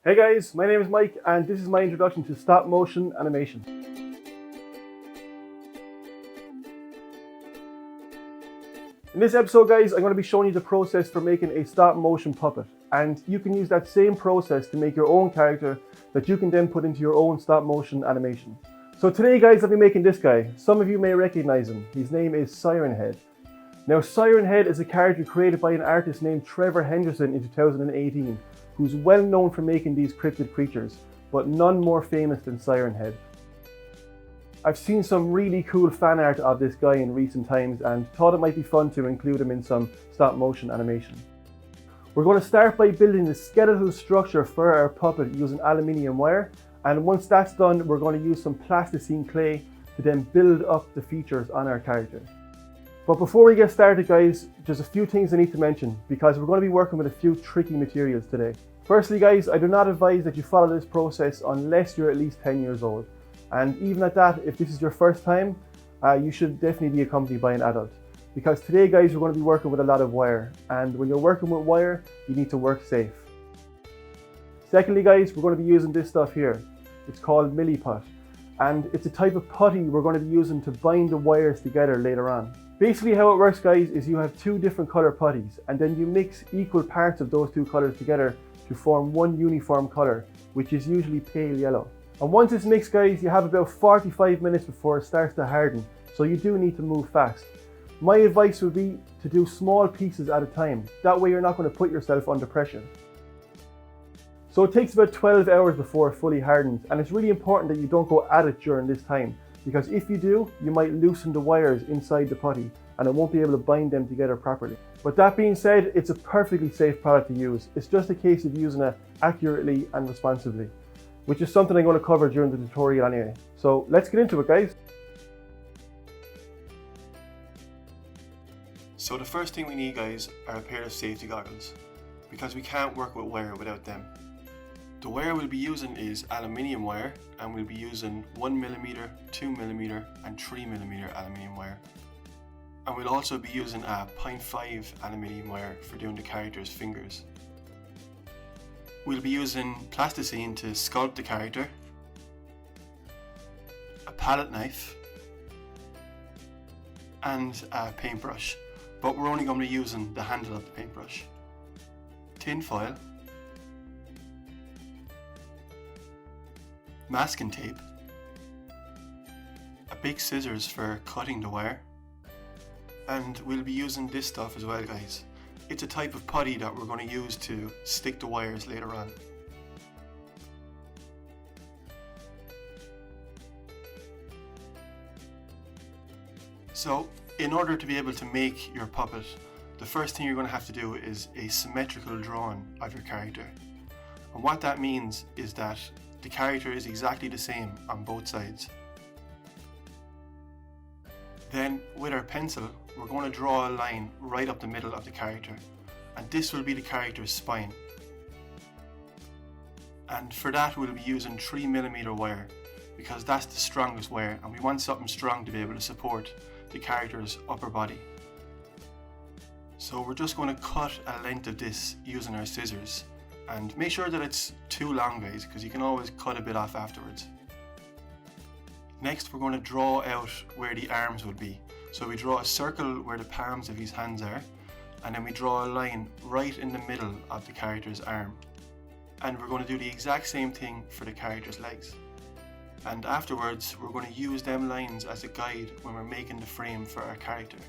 Hey guys, my name is Mike and this is my introduction to stop motion animation. In this episode guys, I'm going to be showing you the process for making a stop motion puppet, and you can use that same process to make your own character that you can then put into your own stop motion animation. So today guys, I'll be making this guy. Some of you may recognize him. His name is Siren Head. Now Siren Head is a character created by an artist named Trevor Henderson in 2018, who's well known for making these cryptid creatures, but none more famous than Siren Head. I've seen some really cool fan art of this guy in recent times and thought it might be fun to include him in some stop motion animation. We're going to start by building the skeletal structure for our puppet using aluminium wire, and once that's done we're going to use some plasticine clay to then build up the features on our character. But before we get started guys, there's a few things I need to mention because we're going to be working with a few tricky materials today. Firstly guys, I do not advise that you follow this process unless you're at least 10 years old. And even at that, if this is your first time, you should definitely be accompanied by an adult. Because today guys, we're going to be working with a lot of wire, and when you're working with wire, you need to work safe. Secondly guys, we're going to be using this stuff here. It's called Milliput, and it's a type of putty we're going to be using to bind the wires together later on. Basically how it works guys is you have two different color putties, and then you mix equal parts of those two colors together to form one uniform color, which is usually pale yellow. And once it's mixed guys, you have about 45 minutes before it starts to harden, so you do need to move fast. My advice would be to do small pieces at a time, that way you're not going to put yourself under pressure. So it takes about 12 hours before it fully hardens, and it's really important that you don't go at it during this time, because if you do, you might loosen the wires inside the putty and it won't be able to bind them together properly. But that being said, it's a perfectly safe product to use. It's just a case of using it accurately and responsibly, which is something I'm going to cover during the tutorial anyway. So let's get into it guys. So the first thing we need guys are a pair of safety goggles, because we can't work with wire without them. The wire we'll be using is aluminium wire, and we'll be using 1mm, 2mm and 3mm aluminium wire. And we'll also be using a 0.5 aluminium wire for doing the character's fingers. We'll be using plasticine to sculpt the character, a palette knife and a paintbrush, but we're only going to be using the handle of the paintbrush, tin foil, masking tape, a big scissors for cutting the wire, and we'll be using this stuff as well guys. It's a type of putty that we're going to use to stick the wires later on. So in order to be able to make your puppet, the first thing you're going to have to do is a symmetrical drawing of your character. And what that means is that the character is exactly the same on both sides. Then with our pencil, we're going to draw a line right up the middle of the character, and this will be the character's spine. And for that we'll be using 3mm wire, because that's the strongest wire, and we want something strong to be able to support the character's upper body. So we're just going to cut a length of this using our scissors, and make sure that it's too long guys, because you can always cut a bit off afterwards. Next we're going to draw out where the arms would be. So we draw a circle where the palms of his hands are, and then we draw a line right in the middle of the character's arm. And we're going to do the exact same thing for the character's legs. And afterwards we're going to use them lines as a guide when we're making the frame for our character.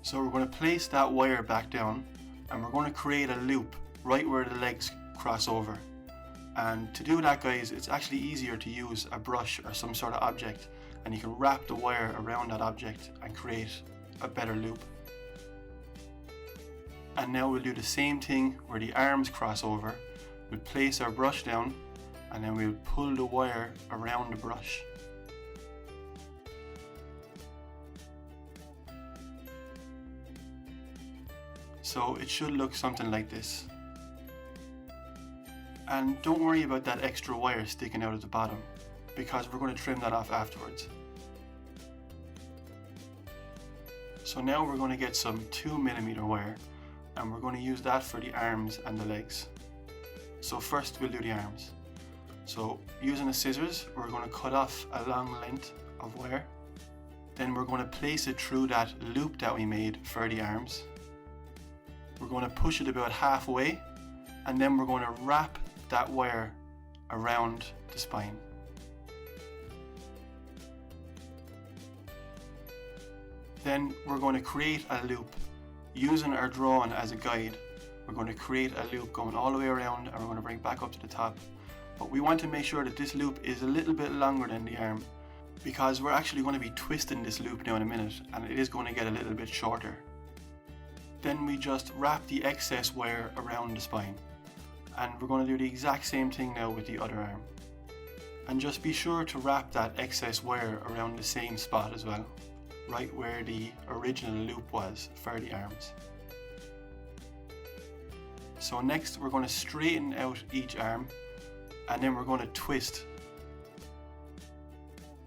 So we're going to place that wire back down, and we're going to create a loop right where the legs cross over. And to do that guys, it's actually easier to use a brush or some sort of object, and you can wrap the wire around that object and create a better loop. And now we'll do the same thing where the arms cross over. We'll place our brush down, and then we'll pull the wire around the brush. So it should look something like this. And don't worry about that extra wire sticking out at the bottom, because we're going to trim that off afterwards. So now we're going to get some 2mm wire, and we're going to use that for the arms and the legs. So first we'll do the arms. So using the scissors, we're going to cut off a long length of wire. Then we're going to place it through that loop that we made for the arms. We're going to push it about halfway, and then we're going to wrap that wire around the spine. Then we're going to create a loop using our drawing as a guide. We're going to create a loop going all the way around, and we're going to bring it back up to the top. But we want to make sure that this loop is a little bit longer than the arm, because we're actually going to be twisting this loop now in a minute, and it is going to get a little bit shorter. Then we just wrap the excess wire around the spine, and we're going to do the exact same thing now with the other arm. And just be sure to wrap that excess wire around the same spot as well, right where the original loop was for the arms. So next we're going to straighten out each arm, and then we're going to twist.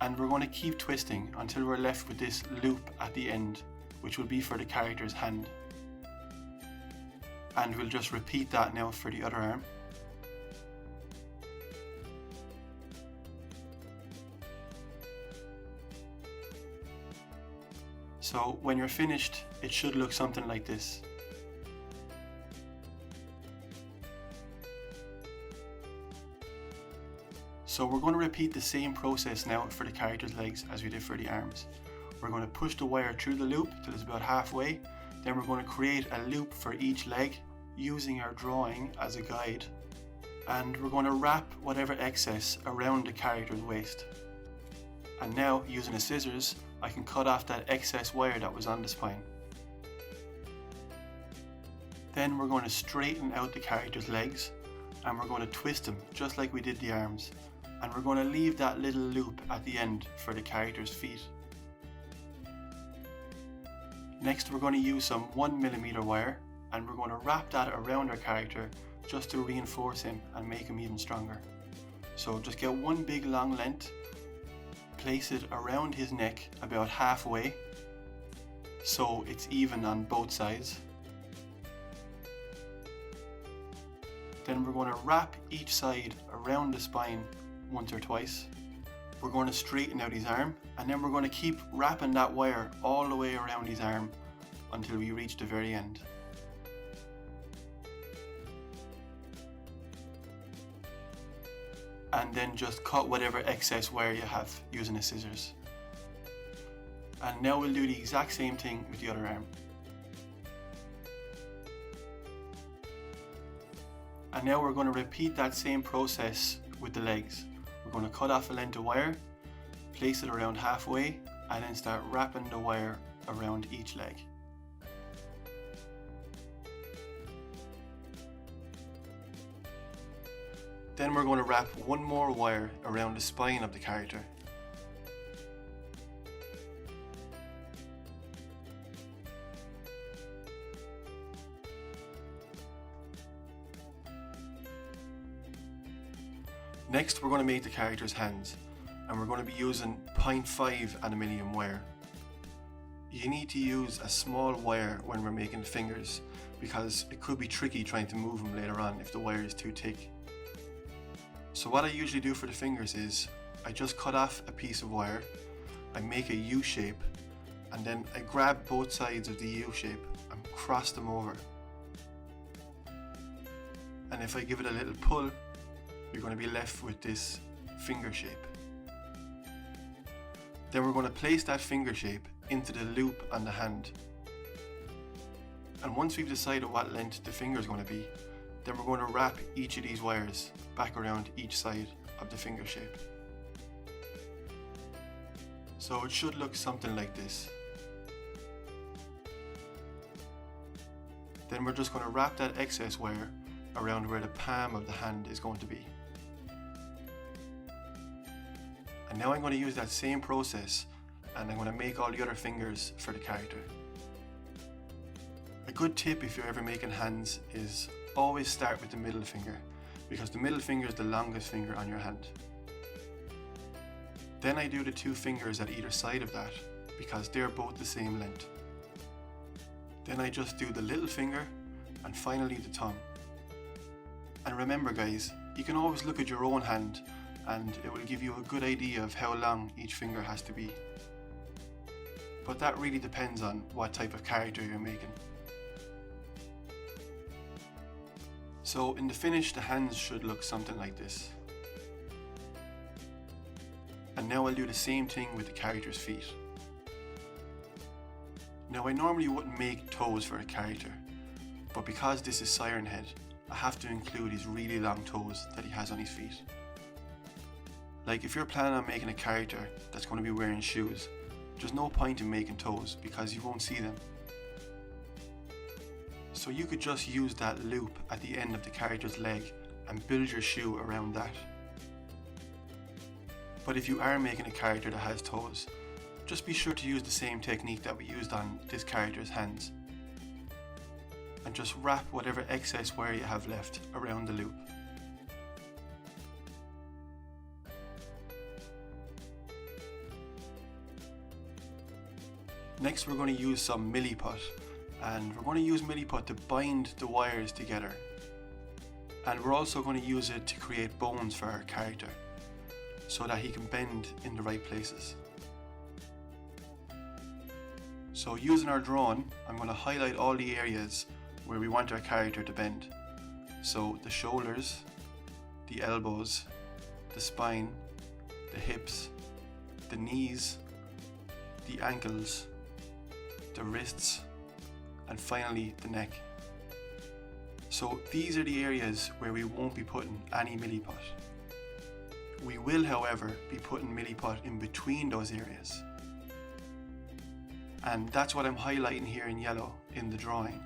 And we're going to keep twisting until we're left with this loop at the end, which will be for the character's hand. And we'll just repeat that now for the other arm. So when you're finished, it should look something like this. So we're going to repeat the same process now for the character's legs as we did for the arms. We're going to push the wire through the loop till it's about halfway. Then we're going to create a loop for each leg using our drawing as a guide. And we're going to wrap whatever excess around the character's waist. And now, using the scissors, I can cut off that excess wire that was on the spine. Then we're going to straighten out the character's legs, and we're going to twist them just like we did the arms. And we're going to leave that little loop at the end for the character's feet. Next we're going to use some 1mm wire, and we're going to wrap that around our character just to reinforce him and make him even stronger. So just get one big long length, place it around his neck about halfway so it's even on both sides. Then we're going to wrap each side around the spine once or twice. We're going to straighten out his arm, and then we're going to keep wrapping that wire all the way around his arm until we reach the very end. And then just cut whatever excess wire you have using the scissors. And now we'll do the exact same thing with the other arm. And now we're going to repeat that same process with the legs. We're going to cut off a length of wire, place it around halfway, and then start wrapping the wire around each leg. Then we're going to wrap one more wire around the spine of the character. Next we're going to make the character's hands, and we're going to be using 0.5 aluminium wire. You need to use a small wire when we're making the fingers, because it could be tricky trying to move them later on if the wire is too thick. So what I usually do for the fingers is I just cut off a piece of wire, I make a U shape, and then I grab both sides of the U shape and cross them over. And if I give it a little pull, you're going to be left with this finger shape. Then we're going to place that finger shape into the loop on the hand. And once we've decided what length the finger is going to be, then we're going to wrap each of these wires back around each side of the finger shape. So it should look something like this. Then we're just going to wrap that excess wire around where the palm of the hand is going to be. And now I'm going to use that same process, and I'm going to make all the other fingers for the character. A good tip if you're ever making hands is always start with the middle finger, because the middle finger is the longest finger on your hand. Then I do the two fingers at either side of that, because they're both the same length. Then I just do the little finger and finally the thumb. And remember guys, you can always look at your own hand and it will give you a good idea of how long each finger has to be. But that really depends on what type of character you're making. So in the finish, the hands should look something like this. And now I'll do the same thing with the character's feet. Now I normally wouldn't make toes for a character, but because this is Siren Head, I have to include his really long toes that he has on his feet. Like if you're planning on making a character that's going to be wearing shoes, there's no point in making toes because you won't see them. So you could just use that loop at the end of the character's leg and build your shoe around that. But if you are making a character that has toes, just be sure to use the same technique that we used on this character's hands. And just wrap whatever excess wire you have left around the loop. Next we're going to use some Milliput, and we're going to use Milliput to bind the wires together. And we're also going to use it to create bones for our character, so that he can bend in the right places. So using our drone, I'm going to highlight all the areas where we want our character to bend. So the shoulders, the elbows, the spine, the hips, the knees, the ankles, the wrists, and finally the neck. So these are the areas where we won't be putting any Milliput. We will, however, be putting Milliput in between those areas. And that's what I'm highlighting here in yellow in the drawing.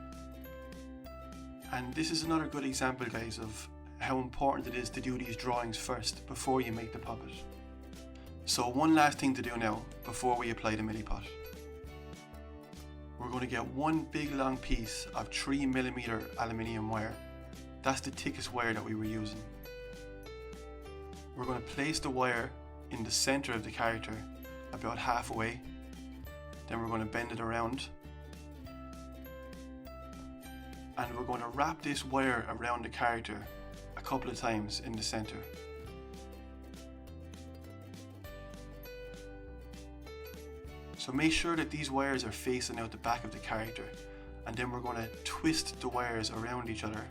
And this is another good example, guys, of how important it is to do these drawings first before you make the puppet. So one last thing to do now before we apply the Milliput. We're going to get one big long piece of 3mm aluminium wire. That's the thickest wire that we were using. We're going to place the wire in the center of the character, about halfway. Then we're going to bend it around. And we're going to wrap this wire around the character a couple of times in the center. So make sure that these wires are facing out the back of the character, and then we're going to twist the wires around each other.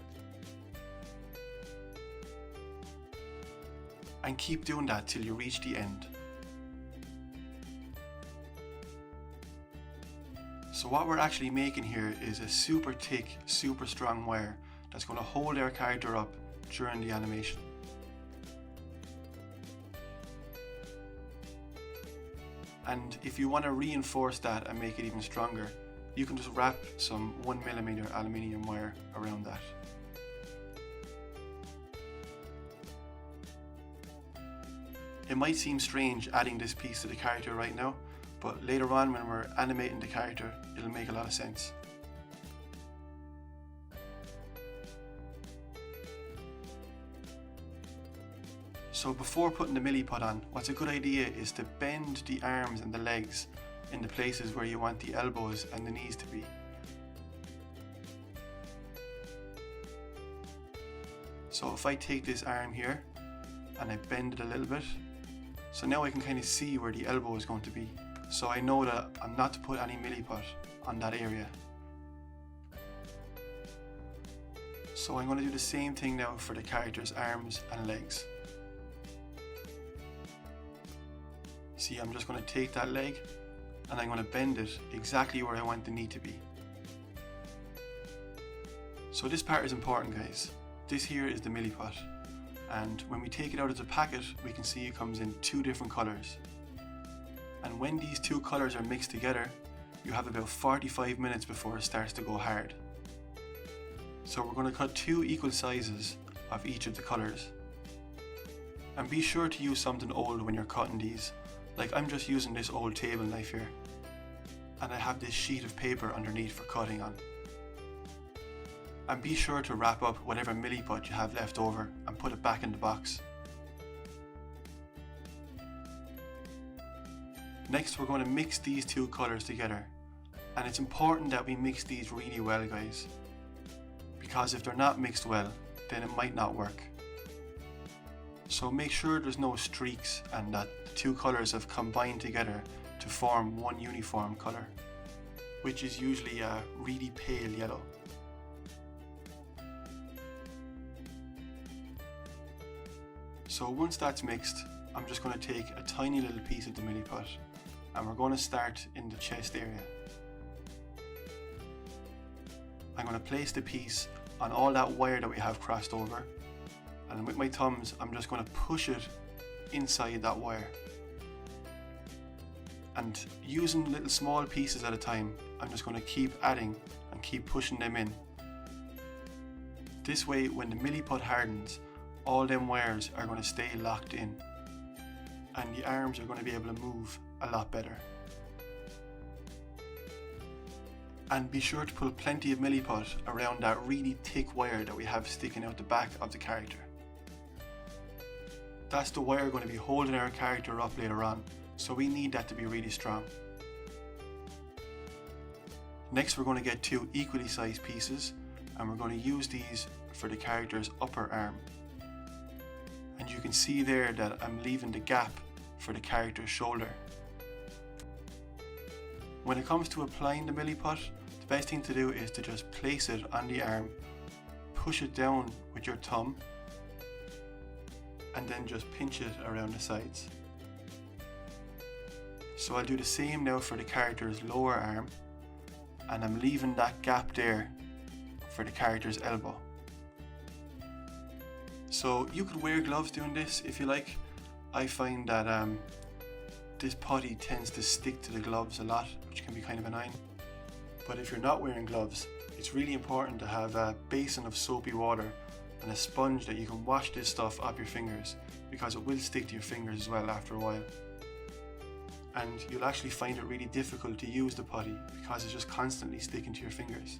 And keep doing that till you reach the end. So what we're actually making here is a super thick, super strong wire that's going to hold our character up during the animation. And if you want to reinforce that and make it even stronger, you can just wrap some 1mm aluminium wire around that. It might seem strange adding this piece to the character right now, but later on when we're animating the character, it'll make a lot of sense. So before putting the Milliput on, what's a good idea is to bend the arms and the legs in the places where you want the elbows and the knees to be. So if I take this arm here and I bend it a little bit, so now I can kind of see where the elbow is going to be. So I know that I'm not to put any Milliput on that area. So I'm going to do the same thing now for the character's arms and legs. See, I'm just going to take that leg and I'm going to bend it exactly where I want the knee to be. So this part is important, guys. This here is the Milliput, and when we take it out of the packet, we can see it comes in two different colours. And when these two colours are mixed together, you have about 45 minutes before it starts to go hard. So we're going to cut two equal sizes of each of the colours. And be sure to use something old when you're cutting these. Like I'm just using this old table knife here, and I have this sheet of paper underneath for cutting on. And be sure to wrap up whatever Milliput you have left over and put it back in the box. Next we're going to mix these two colours together, and it's important that we mix these really well, guys, because if they're not mixed well, then it might not work. So make sure there's no streaks and that the two colours have combined together to form one uniform colour, which is usually a really pale yellow. So once that's mixed, I'm just going to take a tiny little piece of the Milliput and we're going to start in the chest area. I'm going to place the piece on all that wire that we have crossed over, and with my thumbs I'm just going to push it inside that wire. And using little small pieces at a time, I'm just going to keep adding and keep pushing them in. This way, when the Milliput hardens, all them wires are going to stay locked in and the arms are going to be able to move a lot better. And be sure to put plenty of Milliput around that really thick wire that we have sticking out the back of the character. That's the wire going to be holding our character up later on, so we need that to be really strong. Next we're going to get two equally sized pieces and we're going to use these for the character's upper arm. And you can see there that I'm leaving the gap for the character's shoulder. When it comes to applying the Milliput, the best thing to do is to just place it on the arm, push it down with your thumb, and then just pinch it around the sides. So I'll do the same now for the character's lower arm, and I'm leaving that gap there for the character's elbow. So you could wear gloves doing this if you like. I find that this putty tends to stick to the gloves a lot, which can be kind of annoying. But if you're not wearing gloves, it's really important to have a basin of soapy water and a sponge that you can wash this stuff off your fingers, because it will stick to your fingers as well after a while. And you'll actually find it really difficult to use the putty because it's just constantly sticking to your fingers.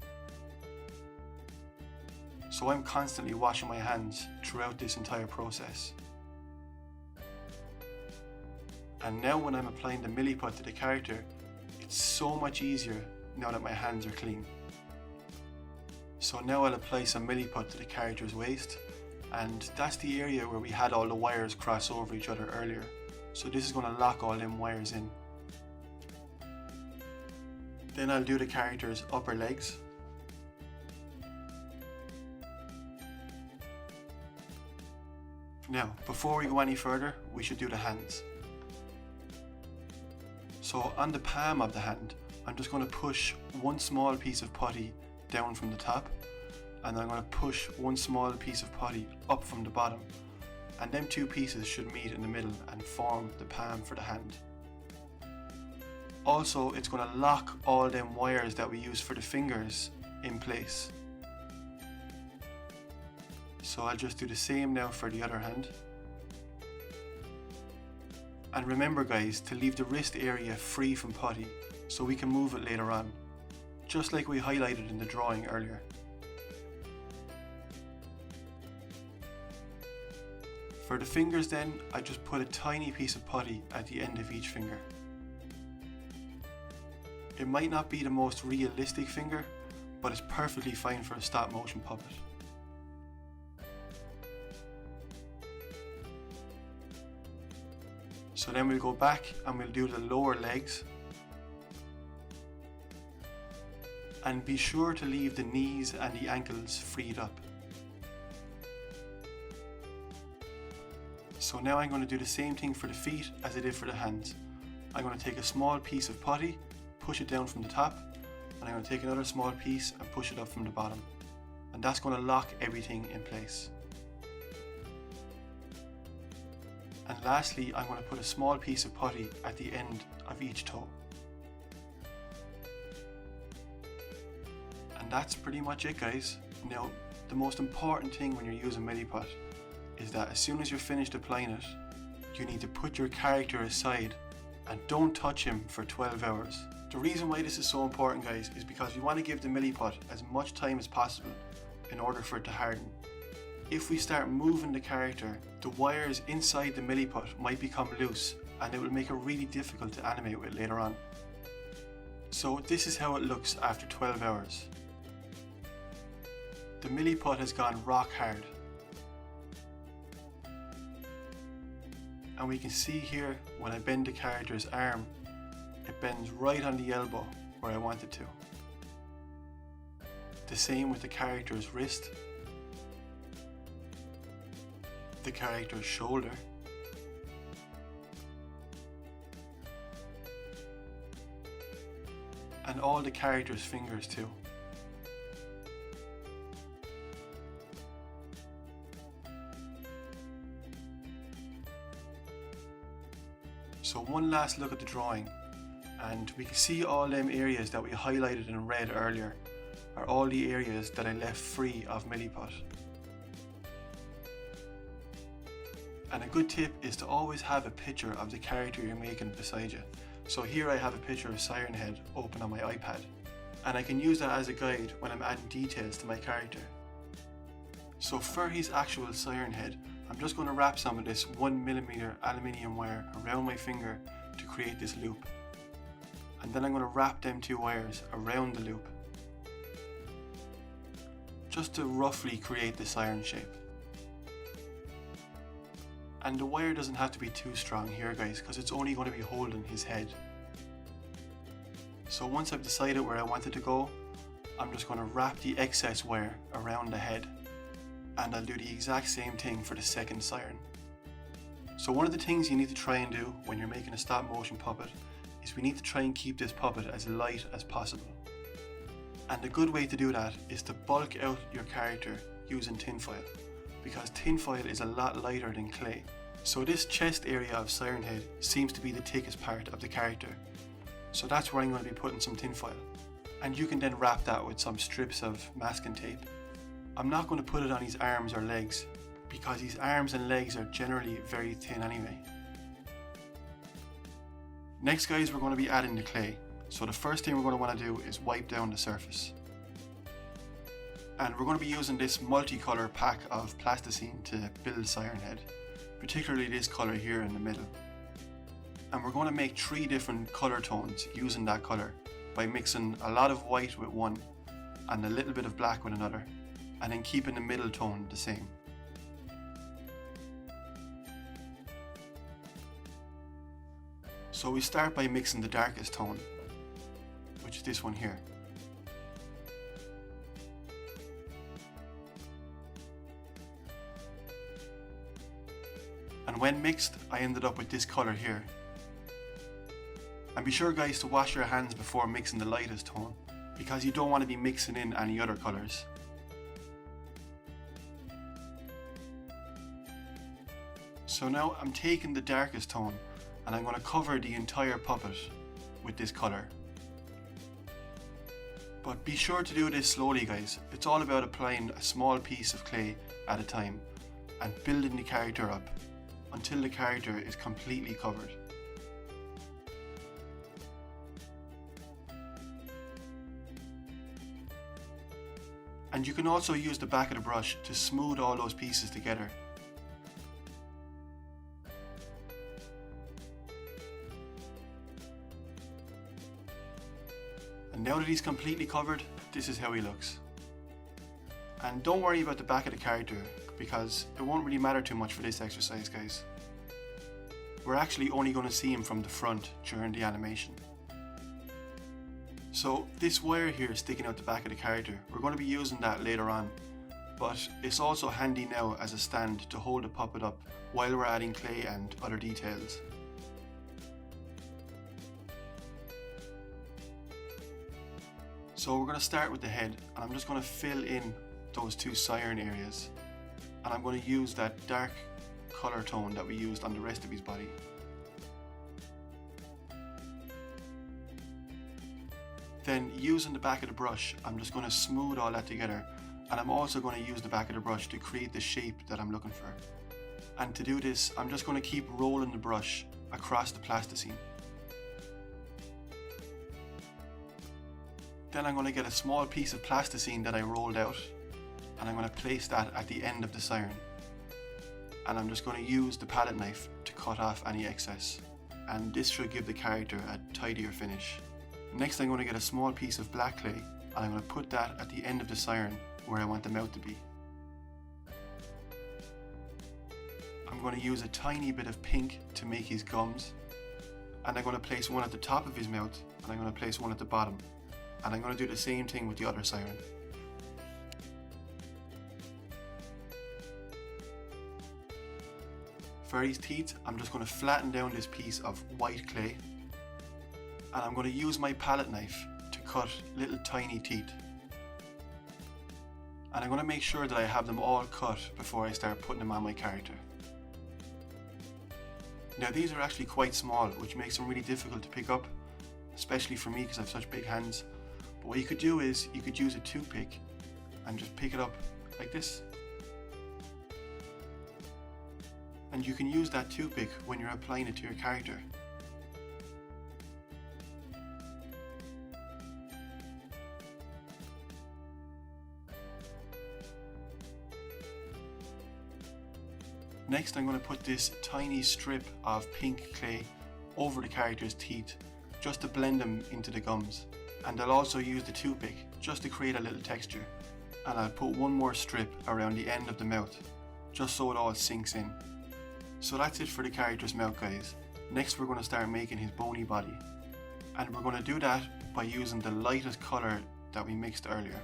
So I'm constantly washing my hands throughout this entire process. And now when I'm applying the Milliput to the character, it's so much easier now that my hands are clean. So now I'll apply some Milliput to the character's waist, and that's the area where we had all the wires cross over each other earlier. So this is going to lock all them wires in. Then I'll do the character's upper legs. Now, before we go any further, we should do the hands. So on the palm of the hand, I'm just going to push one small piece of putty down from the top, and I'm going to push one small piece of putty up from the bottom, and them two pieces should meet in the middle and form the palm for the hand. Also, it's going to lock all them wires that we use for the fingers in place. So I'll just do the same now for the other hand. And remember guys, to leave the wrist area free from putty so we can move it later on, just like we highlighted in the drawing earlier. For the fingers then, I just put a tiny piece of putty at the end of each finger. It might not be the most realistic finger, but it's perfectly fine for a stop motion puppet. So then we'll go back and we'll do the lower legs. And be sure to leave the knees and the ankles freed up. So now I'm going to do the same thing for the feet as I did for the hands. I'm going to take a small piece of putty, push it down from the top, and I'm going to take another small piece and push it up from the bottom. And that's going to lock everything in place. And lastly, I'm going to put a small piece of putty at the end of each toe. And that's pretty much it guys. Now, the most important thing when you're using Milliput is that as soon as you're finished applying it, you need to put your character aside and don't touch him for 12 hours. The reason why this is so important guys is because we want to give the Milliput as much time as possible in order for it to harden. If we start moving the character, the wires inside the Milliput might become loose and it will make it really difficult to animate with later on. So this is how it looks after 12 hours. The Milliput has gone rock hard And we can see here when I bend the character's arm, it bends right on the elbow where I want it to. The same with the character's wrist, the character's shoulder, and all the character's fingers too. So one last look at the drawing, and we can see all them areas that we highlighted in red earlier are all the areas that I left free of Milliput. And a good tip is to always have a picture of the character you're making beside you. So here I have a picture of Siren Head open on my iPad, and I can use that as a guide when I'm adding details to my character. So for his actual Siren Head, I'm just going to wrap some of this 1mm aluminium wire around my finger to create this loop. And then I'm going to wrap them 2 wires around the loop, just to roughly create the siren shape. And the wire doesn't have to be too strong here, guys, because it's only going to be holding his head. So once I've decided where I want it to go, I'm just going to wrap the excess wire around the head. And I'll do the exact same thing for the second siren. So one of the things you need to try and do when you're making a stop motion puppet is we need to try and keep this puppet as light as possible. And a good way to do that is to bulk out your character using tinfoil, because tinfoil is a lot lighter than clay. So this chest area of Siren Head seems to be the thickest part of the character. So that's where I'm going to be putting some tinfoil. And you can then wrap that with some strips of masking tape. I'm not going to put it on his arms or legs, because his arms and legs are generally very thin anyway. Next, guys, we're going to be adding the clay. So the first thing we're going to want to do is wipe down the surface. And we're going to be using this multicolour pack of plasticine to build Siren Head, particularly this colour here in the middle. And we're going to make 3 different colour tones using that colour by mixing a lot of white with one and a little bit of black with another, and then keeping the middle tone the same. So we start by mixing the darkest tone, which is this one here. And when mixed, I ended up with this colour here. And be sure, guys, to wash your hands before mixing the lightest tone, because you don't want to be mixing in any other colours. So now I'm taking the darkest tone and I'm going to cover the entire puppet with this colour. But be sure to do this slowly, guys. It's all about applying a small piece of clay at a time and building the character up until the character is completely covered. And you can also use the back of the brush to smooth all those pieces together. And now that he's completely covered, this is how he looks. And don't worry about the back of the character, because it won't really matter too much for this exercise, guys. We're actually only going to see him from the front during the animation. So this wire here sticking out the back of the character, we're going to be using that later on, but it's also handy now as a stand to hold the puppet up while we're adding clay and other details. So we're going to start with the head, and I'm just going to fill in those 2 siren areas, and I'm going to use that dark colour tone that we used on the rest of his body. Then using the back of the brush, I'm just going to smooth all that together, and I'm also going to use the back of the brush to create the shape that I'm looking for. And to do this, I'm just going to keep rolling the brush across the plasticine. Then I'm going to get a small piece of plasticine that I rolled out, and I'm going to place that at the end of the siren. And I'm just going to use the palette knife to cut off any excess, and this should give the character a tidier finish. Next, I'm going to get a small piece of black clay, and I'm going to put that at the end of the siren where I want the mouth to be. I'm going to use a tiny bit of pink to make his gums, and I'm going to place one at the top of his mouth, and I'm going to place one at the bottom, and I'm going to do the same thing with the other siren. For his teeth, I'm just going to flatten down this piece of white clay, and I'm going to use my palette knife to cut little tiny teeth. And I'm going to make sure that I have them all cut before I start putting them on my character. Now these are actually quite small, which makes them really difficult to pick up, especially for me because I have such big hands. But what you could do is, you could use a toothpick and just pick it up like this. And you can use that toothpick when you're applying it to your character. Next, I'm going to put this tiny strip of pink clay over the character's teeth, just to blend them into the gums. And I'll also use the toothpick just to create a little texture. And I'll put one more strip around the end of the mouth, just so it all sinks in. So that's it for the character's mouth, guys. Next we're going to start making his bony body. And we're going to do that by using the lightest colour that we mixed earlier.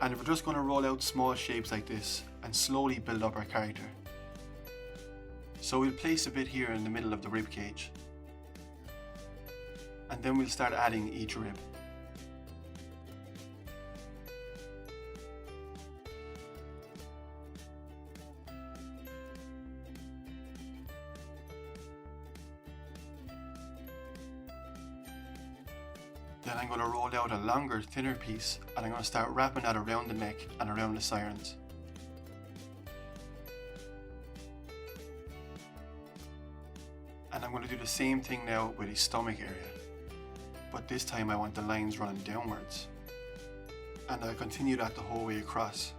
And we're just going to roll out small shapes like this and slowly build up our character. So we'll place a bit here in the middle of the rib cage, and then we'll start adding each rib. Then I'm going to roll out a longer, thinner piece, and I'm going to start wrapping that around the neck and around the sirens. And I'm going to do the same thing now with his stomach area, but this time I want the lines running downwards, and I'll continue that the whole way across.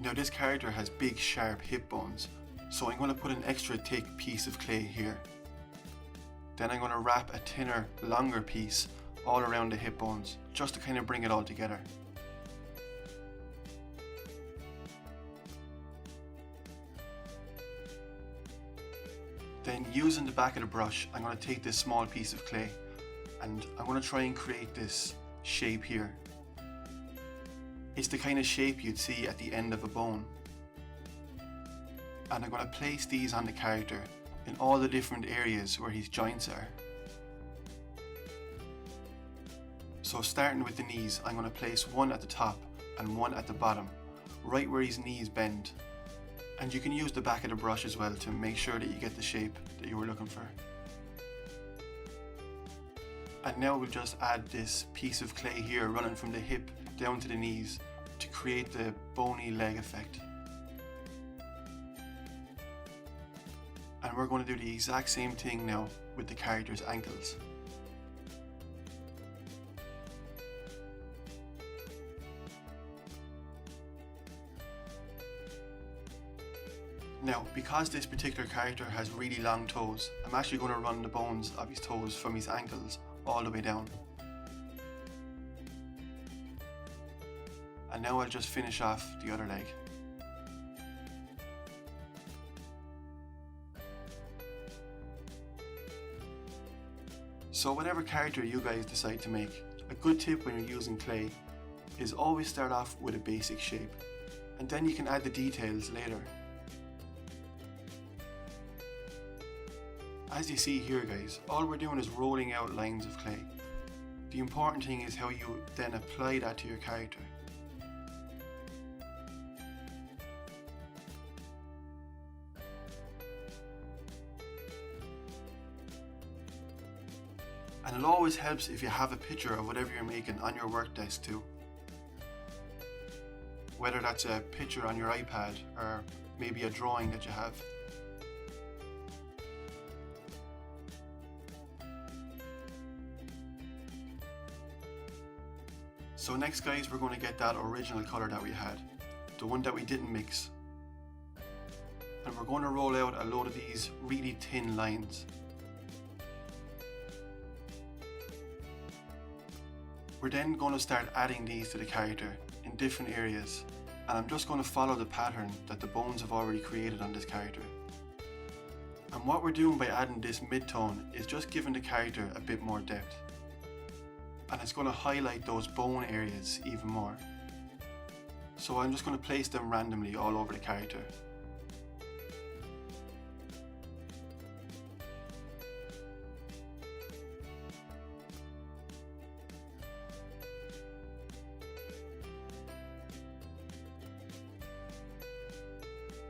Now this character has big sharp hip bones, so I'm going to put an extra thick piece of clay here. Then I'm going to wrap a thinner, longer piece all around the hip bones, just to kind of bring it all together. Then using the back of the brush, I'm going to take this small piece of clay and I'm going to try and create this shape here. It's the kind of shape you'd see at the end of a bone. And I'm going to place these on the character in all the different areas where his joints are. So starting with the knees, I'm going to place one at the top and one at the bottom, right where his knees bend. And you can use the back of the brush as well to make sure that you get the shape that you were looking for. And now we'll just add this piece of clay here running from the hip down to the knees to create the bony leg effect. And we're going to do the exact same thing now with the character's ankles. Now, because this particular character has really long toes, I'm actually going to run the bones of his toes from his ankles all the way down. And now I'll just finish off the other leg. So whatever character you guys decide to make, a good tip when you're using clay is always start off with a basic shape, and then you can add the details later. As you see here, guys, all we're doing is rolling out lines of clay. The important thing is how you then apply that to your character. And it always helps if you have a picture of whatever you're making on your work desk too. Whether that's a picture on your iPad or maybe a drawing that you have. So next, guys, we're going to get that original colour that we had, the one that we didn't mix. And we're going to roll out a load of these really thin lines. We're then going to start adding these to the character in different areas, and I'm just going to follow the pattern that the bones have already created on this character. And what we're doing by adding this mid-tone is just giving the character a bit more depth. And it's going to highlight those bone areas even more. So I'm just going to place them randomly all over the character.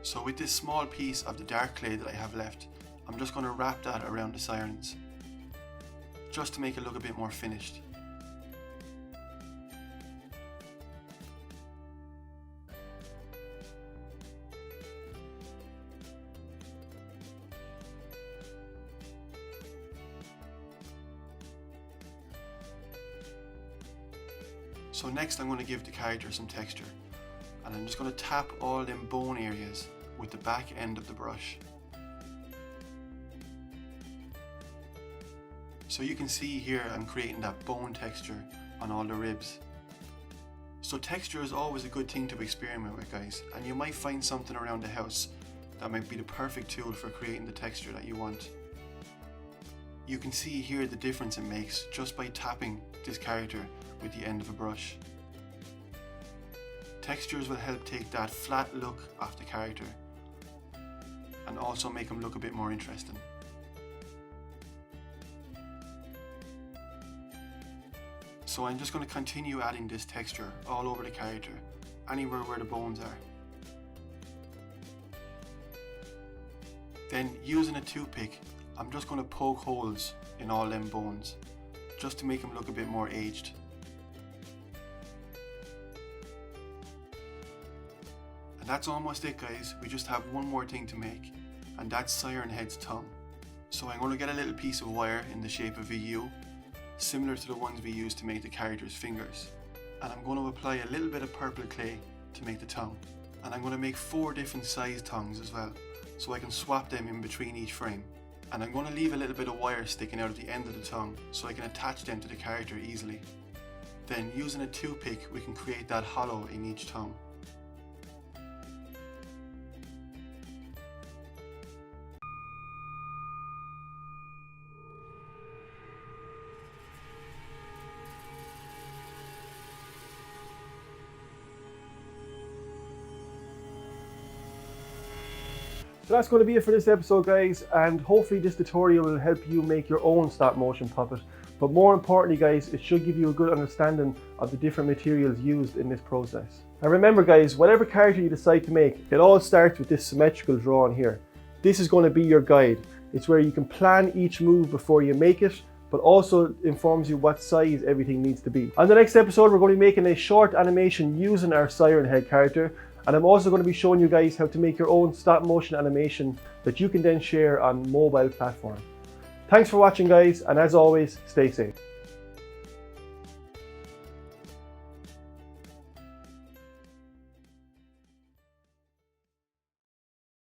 So with this small piece of the dark clay that I have left, I'm just going to wrap that around the sirens, just to make it look a bit more finished. So next I'm going to give the character some texture, and I'm just going to tap all them bone areas with the back end of the brush. So you can see here I'm creating that bone texture on all the ribs. So texture is always a good thing to experiment with, guys, and you might find something around the house that might be the perfect tool for creating the texture that you want. You can see here the difference it makes just by tapping this character with the end of a brush. Textures will help take that flat look off the character and also make him look a bit more interesting. So I'm just going to continue adding this texture all over the character, anywhere where the bones are. Then using a toothpick, I'm just going to poke holes in all them bones, just to make him look a bit more aged. And that's almost it, guys. We just have one more thing to make, and that's Siren Head's tongue. So I'm going to get a little piece of wire in the shape of a U, similar to the ones we use to make the character's fingers. And I'm going to apply a little bit of purple clay to make the tongue. And I'm going to make 4 different size tongues as well, so I can swap them in between each frame. And I'm going to leave a little bit of wire sticking out at the end of the tongue so I can attach them to the character easily. Then using a toothpick we can create that hollow in each tongue. So that's going to be it for this episode, guys, and hopefully this tutorial will help you make your own stop motion puppet. But more importantly, guys, it should give you a good understanding of the different materials used in this process. And remember, guys, whatever character you decide to make, it all starts with this symmetrical drawing here. This is going to be your guide. It's where you can plan each move before you make it, but also informs you what size everything needs to be. On the next episode, we're going to be making a short animation using our Siren Head character. And I'm also going to be showing you guys how to make your own stop motion animation that you can then share on mobile platform. Thanks for watching, guys, and as always, stay safe.